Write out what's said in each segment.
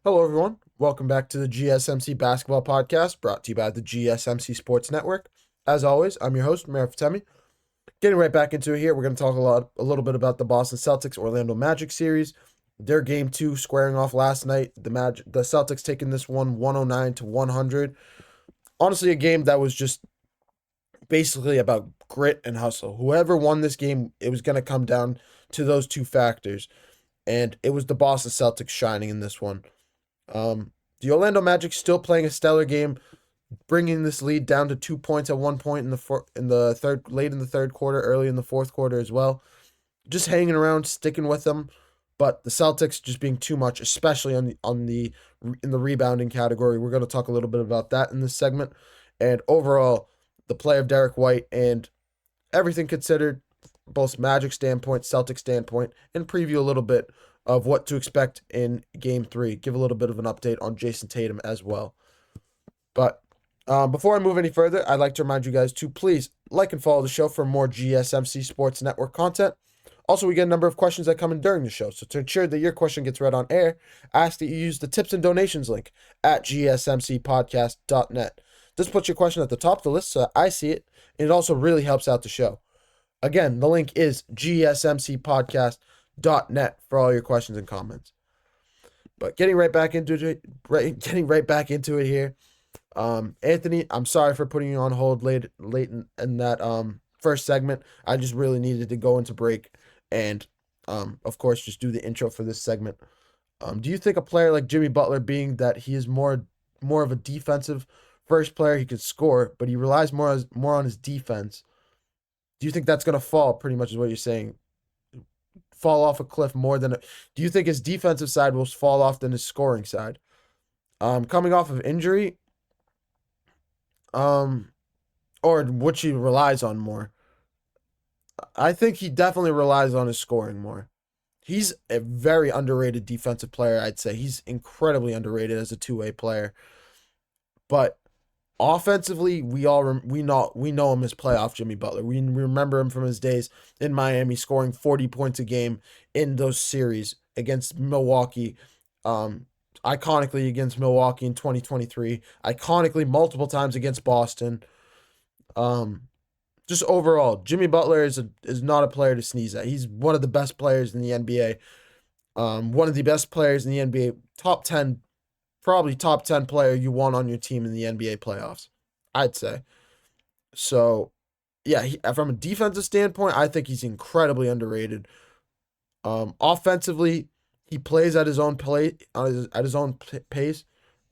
Hello, everyone. Welcome back to the GSMC Basketball Podcast, brought to you by the GSMC Sports Network. As always, I'm your host, Mer Fatemi. Getting right back into it here, we're going to talk a little bit about the Boston Celtics Orlando Magic series. Their game 2 squaring off last night. The Celtics taking this one 109 to 100. Honestly, a game that was just basically about grit and hustle. Whoever won this game, it was going to come down to those two factors, and it was the Boston Celtics shining in this one. The Orlando Magic still playing a stellar game, bringing this lead down to 2 points at one point late in the third quarter, early in the fourth quarter as well. Just hanging around, sticking with them, but the Celtics just being too much, especially in the rebounding category. We're going to talk a little bit about that in this segment, and overall, the play of Derrick White and everything considered, both Magic standpoint, Celtic standpoint, and preview a little bit of what to expect in Game 3. Give a little bit of an update on Jayson Tatum as well. But before I move any further, I'd like to remind you guys to please like and follow the show for more GSMC Sports Network content. Also, we get a number of questions that come in during the show, so to ensure that your question gets read on air, I ask that you use the tips and donations link at gsmcpodcast.net. This puts your question at the top of the list so I see it, and it also really helps out the show. Again, the link is gsmcpodcast.net for all your questions and comments. But getting right back into it here. Anthony, I'm sorry for putting you on hold late in that first segment. I just really needed to go into break and of course just do the intro for this segment. Do you think a player like Jimmy Butler, being that he is more of a defensive first player, he could score, but he relies more on his defense? Do you think that's going to fall, pretty much is what you're saying? Fall off a cliff more than do you think his defensive side will fall off than his scoring side? Coming off of injury, or which he relies on more? I think he definitely relies on his scoring more. He's a very underrated defensive player, I'd say. He's incredibly underrated as a two-way player. But offensively, we know him as playoff Jimmy Butler. We remember him from his days in Miami, scoring 40 points a game in those series against Milwaukee, iconically against Milwaukee in 2023, iconically multiple times against Boston. Just overall, Jimmy Butler is not a player to sneeze at. He's one of the best players in the NBA. One of the best players in the NBA, top 10, probably top 10 player you want on your team in the NBA playoffs, I'd say. So, yeah, from a defensive standpoint, I think he's incredibly underrated. Offensively, he plays at his own pace,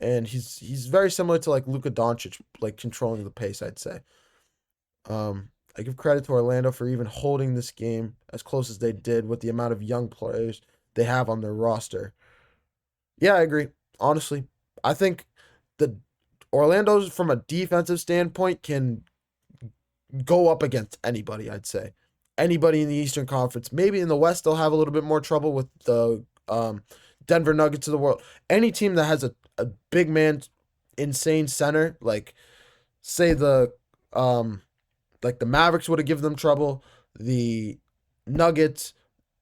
and he's very similar to like Luka Doncic, like controlling the pace, I'd say. I give credit to Orlando for even holding this game as close as they did with the amount of young players they have on their roster. Yeah, I agree. Honestly, I think the Orlando's, from a defensive standpoint, can go up against anybody, I'd say. Anybody in the Eastern Conference. Maybe in the West, they'll have a little bit more trouble with the Denver Nuggets of the world. Any team that has a big man, insane center, like, say the Mavericks would have given them trouble. The Nuggets,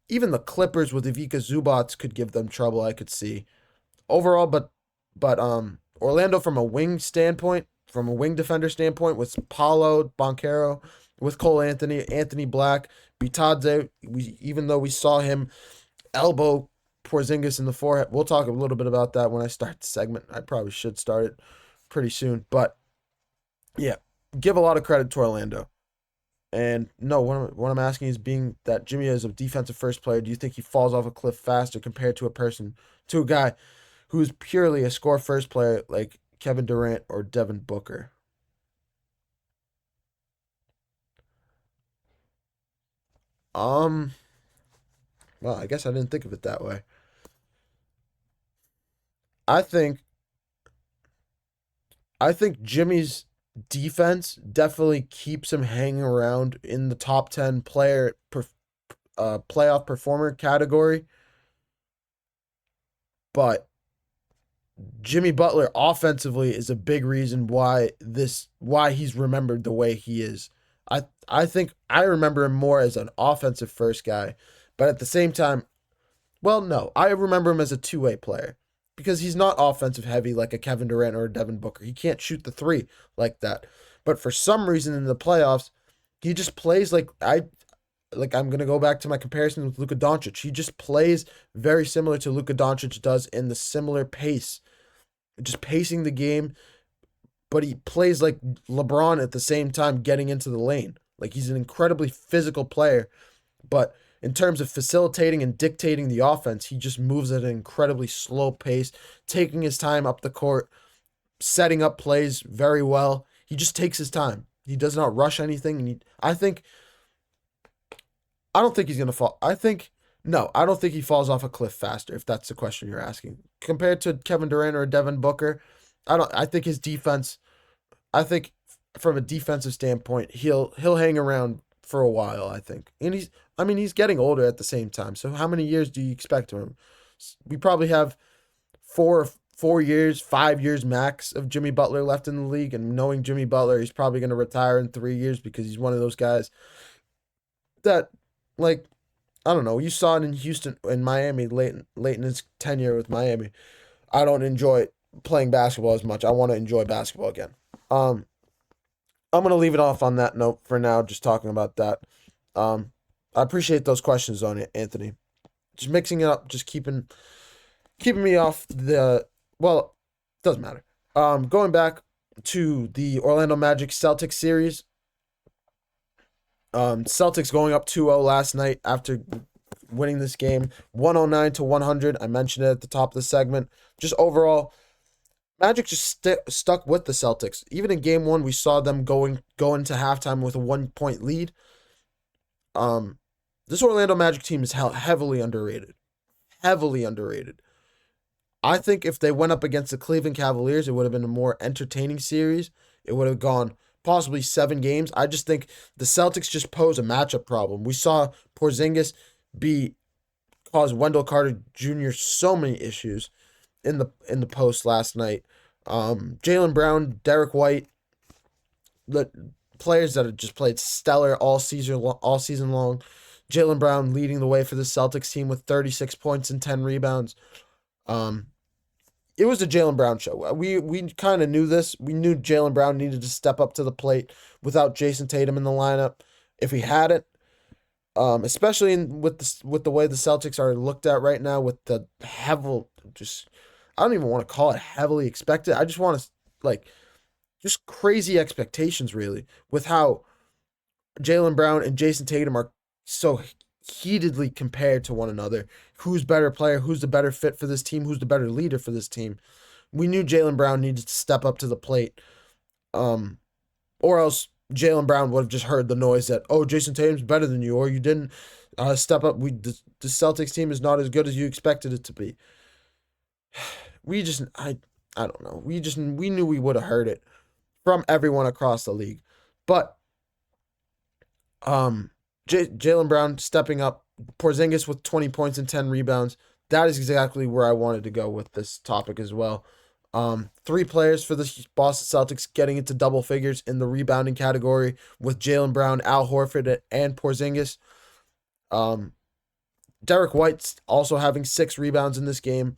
even the Clippers with Ivica Zubac could give them trouble, I could see. Overall, but Orlando from a wing defender standpoint, with Paolo Banchero, with Cole Anthony Black, Bitadze, even though we saw him elbow Porziņģis in the forehead. We'll talk a little bit about that when I start the segment. I probably should start it pretty soon. But yeah, give a lot of credit to Orlando. And no, what I'm asking is, being that Jimmy is a defensive first player, do you think he falls off a cliff faster compared to a guy who's purely a score first player like Kevin Durant or Devin Booker? Well, I guess I didn't think of it that way. I think Jimmy's defense definitely keeps him hanging around in the top 10 playoff performer category. But Jimmy Butler offensively is a big reason why he's remembered the way he is. I think I remember him more as an offensive first guy, but at the same time, well, no, I remember him as a two-way player. because he's not offensive heavy like a Kevin Durant or a Devin Booker. He can't shoot the three like that. But for some reason in the playoffs, he just plays I'm going to go back to my comparison with Luka Doncic. He just plays very similar to Luka Doncic does in the similar pace. Just pacing the game, but he plays like LeBron at the same time getting into the lane. Like, he's an incredibly physical player, but in terms of facilitating and dictating the offense, he just moves at an incredibly slow pace, taking his time up the court, setting up plays very well. He just takes his time. He does not rush anything. And I don't think he's going to fall. I don't think he falls off a cliff faster, if that's the question you're asking. Compared to Kevin Durant or Devin Booker, I think his defense, from a defensive standpoint, he'll hang around for a while, I think. And he's getting older at the same time. So how many years do you expect of him? We probably have 4 years, 5 years max of Jimmy Butler left in the league. And knowing Jimmy Butler, he's probably going to retire in 3 years because he's one of those guys that, like, I don't know. You saw it in Houston, in Miami, late in his tenure with Miami. I don't enjoy playing basketball as much. I want to enjoy basketball again. I'm going to leave it off on that note for now, just talking about that. I appreciate those questions on it, Anthony. Just mixing it up, just keeping me off the, well, doesn't matter. Going back to the Orlando Magic Celtics series. Celtics going up 2-0 last night after winning this game, 109-100. I mentioned it at the top of the segment. Just overall, Magic just stuck with the Celtics. Even in game one, we saw them go into halftime with a 1-point lead. This Orlando Magic team is heavily underrated. Heavily underrated. I think if they went up against the Cleveland Cavaliers, it would have been a more entertaining series. It would have gone possibly 7 games. I just think the Celtics just pose a matchup problem. We saw Porziņģis cause Wendell Carter Jr. so many issues in the post last night. Jaylen Brown, Derrick White, the players that have just played stellar all season long. Jaylen Brown leading the way for the Celtics team with 36 points and 10 rebounds. It was a Jaylen Brown show. We kind of knew this. We knew Jaylen Brown needed to step up to the plate without Jayson Tatum in the lineup. If he had it, especially with the way the Celtics are looked at right now, with the I don't even want to call it heavily expected. I just want to, just crazy expectations, really, with how Jaylen Brown and Jayson Tatum are so heatedly compared to one another. Who's better player? Who's the better fit for this team? Who's the better leader for this team? We knew Jaylen Brown needed to step up to the plate, or else Jaylen Brown would have just heard the noise that, oh, Jayson Tatum's better than you, or you didn't step up. The Celtics team is not as good as you expected it to be. I don't know. We knew we would have heard it from everyone across the league, but Jaylen Brown stepping up, Porziņģis with 20 points and 10 rebounds. That is exactly where I wanted to go with this topic as well. 3 players for the Boston Celtics getting into double figures in the rebounding category with Jaylen Brown, Al Horford, and Porziņģis. Derrick White's also having 6 rebounds in this game.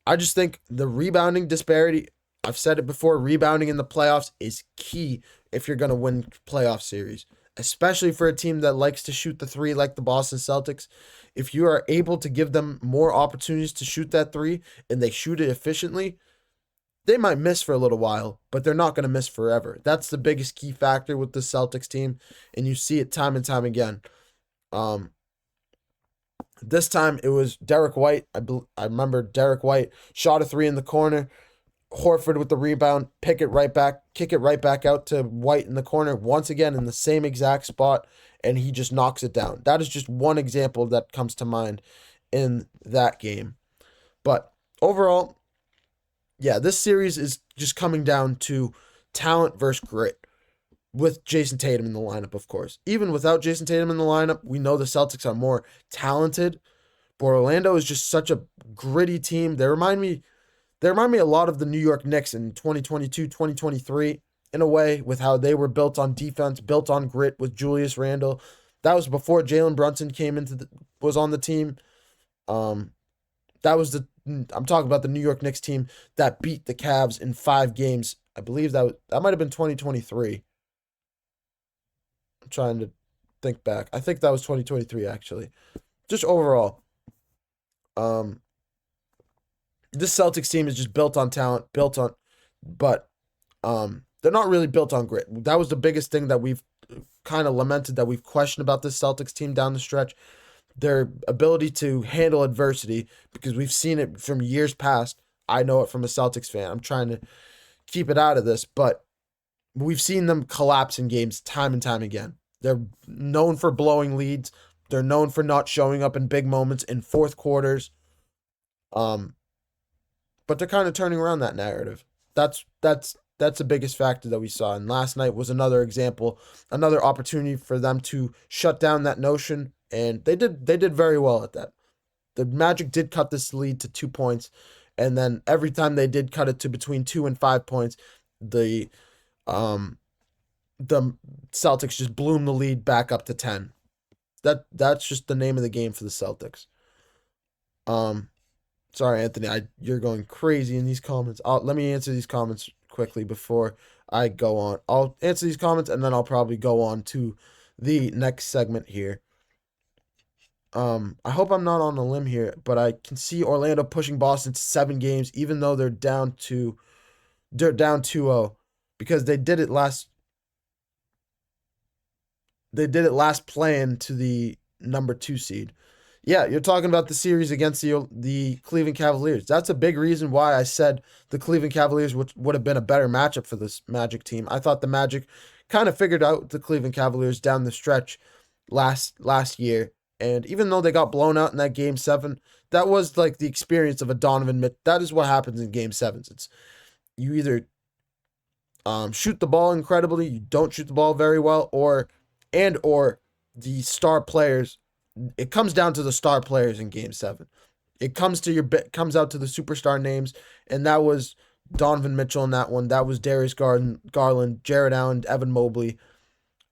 I just think the rebounding disparity, I've said it before, rebounding in the playoffs is key if you're going to win playoff series, especially for a team that likes to shoot the 3 like the Boston Celtics. If you are able to give them more opportunities to shoot that 3 and they shoot it efficiently, they might miss for a little while, but they're not going to miss forever. That's the biggest key factor with the Celtics team, and you see it time and time again. This time it was Derrick White. I remember Derrick White shot a 3 in the corner. Horford with the rebound, kick it right back out to White in the corner, once again in the same exact spot, and he just knocks it down. That is just one example that comes to mind in that game. But overall, yeah, this series is just coming down to talent versus grit, with Jayson Tatum in the lineup, of course. Even without Jayson Tatum in the lineup, we know the Celtics are more talented, but Orlando is just such a gritty team. They remind me a lot of the New York Knicks in 2022, 2023, in a way, with how they were built on defense, built on grit with Julius Randle. That was before Jalen Brunson was on the team. That I'm talking about the New York Knicks team that beat the Cavs in 5 games. I believe that might have been 2023. I'm trying to think back. I think that was 2023 actually. Just overall, um, this Celtics team is just built on talent, but they're not really built on grit. That was the biggest thing that we've kind of lamented, that we've questioned about this Celtics team down the stretch. Their ability to handle adversity, because we've seen it from years past. I know it from a Celtics fan. I'm trying to keep it out of this, but we've seen them collapse in games time and time again. They're known for blowing leads. They're known for not showing up in big moments in fourth quarters. But they're kind of turning around that narrative. That's the biggest factor that we saw. And last night was another example, another opportunity for them to shut down that notion. And they did very well at that. The Magic did cut this lead to 2 points. And then every time they did cut it to between 2 and 5 points, the Celtics just bloomed the lead back up to 10. That's just the name of the game for the Celtics. Sorry, Anthony, you're going crazy in these comments. Let me answer these comments quickly before I go on. I'll answer these comments and then I'll probably go on to the next segment here. I hope I'm not on a limb here, but I can see Orlando pushing Boston to 7 games, even though they're down 2-0, because they did it last playing to the number 2 seed. Yeah, you're talking about the series against the Cleveland Cavaliers. That's a big reason why I said the Cleveland Cavaliers would have been a better matchup for this Magic team. I thought the Magic kind of figured out the Cleveland Cavaliers down the stretch last year. And even though they got blown out in that Game 7, that was like the experience of a Donovan Mitchell. That is what happens in Game 7s. It's you either shoot the ball incredibly, you don't shoot the ball very well, or the star players. It comes down to the star players in Game 7. It comes out to the superstar names, and that was Donovan Mitchell in that one. That was Darius Garland, Jared Allen, Evan Mobley,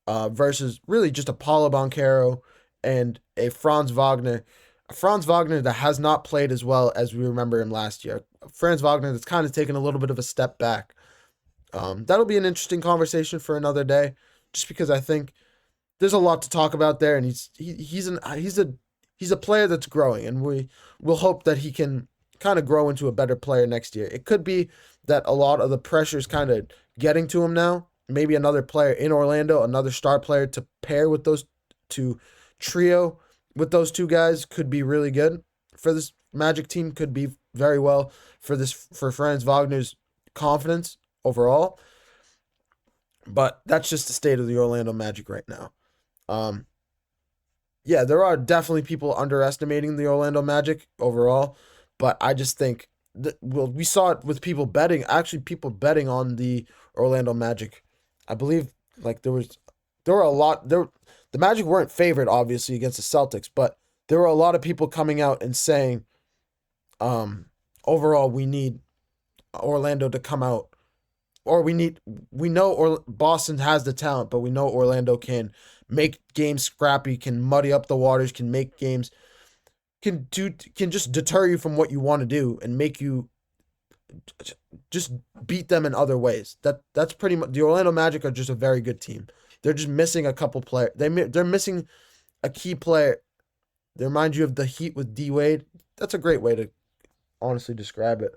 versus really just a Paolo Banchero and a Franz Wagner. Franz Wagner that has not played as well as we remember him last year. Franz Wagner that's kind of taken a little bit of a step back. That'll be an interesting conversation for another day, just because I think there's a lot to talk about there, and he's a player that's growing, and we'll hope that he can kind of grow into a better player next year. It could be that a lot of the pressure is kind of getting to him now. Maybe another player in Orlando, another star player to pair with those, to trio with those 2 guys, could be really good for this Magic team. Could be very well for Franz Wagner's confidence overall. But that's just the state of the Orlando Magic right now. Yeah, there are definitely people underestimating the Orlando Magic overall, but I just think that we saw it with people betting on the Orlando Magic. I believe like there were a lot there. The Magic weren't favored obviously against the Celtics, but there were a lot of people coming out and saying, overall we need Orlando to come out. Or Boston has the talent, but we know Orlando can make games scrappy, can muddy up the waters, can make games, can just deter you from what you want to do and make you just beat them in other ways. That's pretty much, the Orlando Magic are just a very good team. They're just missing a couple players. They're missing a key player. They remind you of the Heat with D Wade. That's a great way to honestly describe it.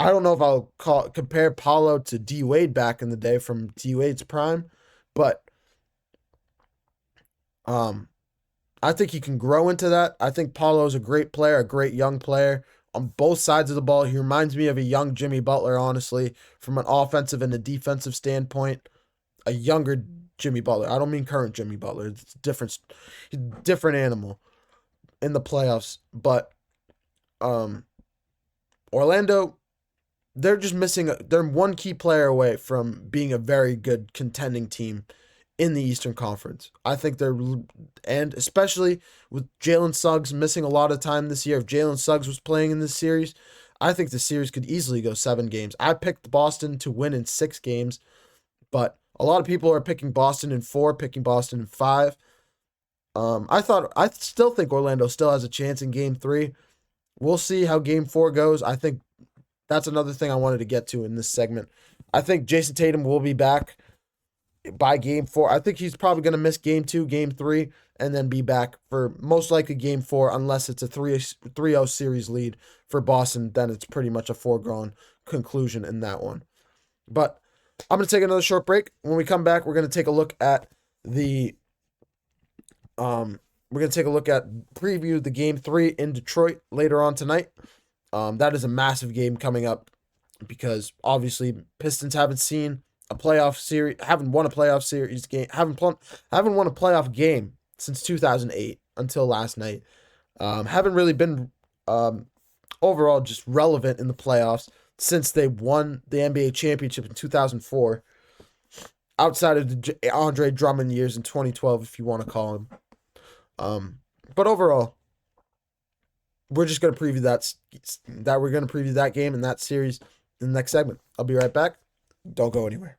I don't know if I'll compare Paolo to D Wade back in the day from D Wade's prime, but I think he can grow into that. I think Paolo's a great player, a great young player on both sides of the ball. He reminds me of a young Jimmy Butler, honestly, from an offensive and a defensive standpoint. A younger Jimmy Butler. I don't mean current Jimmy Butler. It's different animal in the playoffs. But Orlando, they're just missing. They're one key player away from being a very good contending team in the Eastern Conference. I think and especially with Jalen Suggs missing a lot of time this year. If Jalen Suggs was playing in this series, I think the series could easily go 7 games. I picked Boston to win in 6 games, but a lot of people are picking Boston in 4, picking Boston in 5. I still think Orlando still has a chance in Game 3, we'll see how game 4 goes. I think that's another thing I wanted to get to in this segment. I think Jayson Tatum will be back by game 4. I think he's probably going to miss game 2, game 3, and then be back for most likely game 4, unless it's a 3-0 series lead for Boston. Then it's pretty much a foregone conclusion in that one. But I'm going to take another short break. When we come back, we're going to take a look at preview the game 3 in Detroit later on tonight. That is a massive game coming up because obviously Pistons haven't seen a playoff series, haven't won a playoff series game, haven't won a playoff game since 2008 until last night. Haven't really been overall just relevant in the playoffs since they won the NBA championship in 2004. Outside of the Andre Drummond years in 2012, if you want to call him. But overall, we're just going to preview that game and that series in the next segment. I'll be right back. Don't go anywhere.